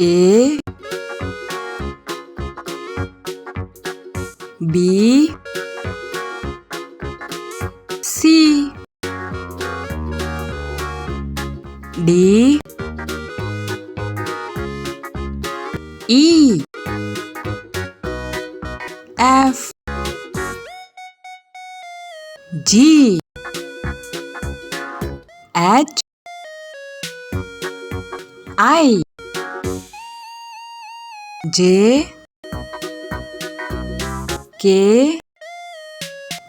A B C D E F G H I J K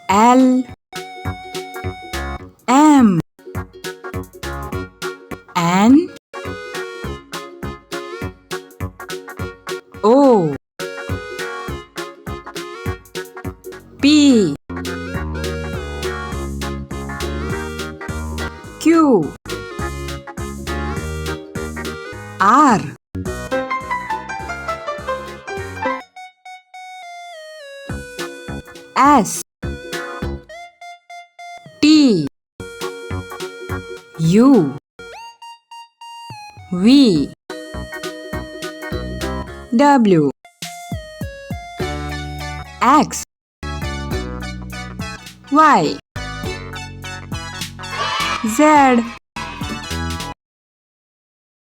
L M N O P Q R S T U V W X Y Z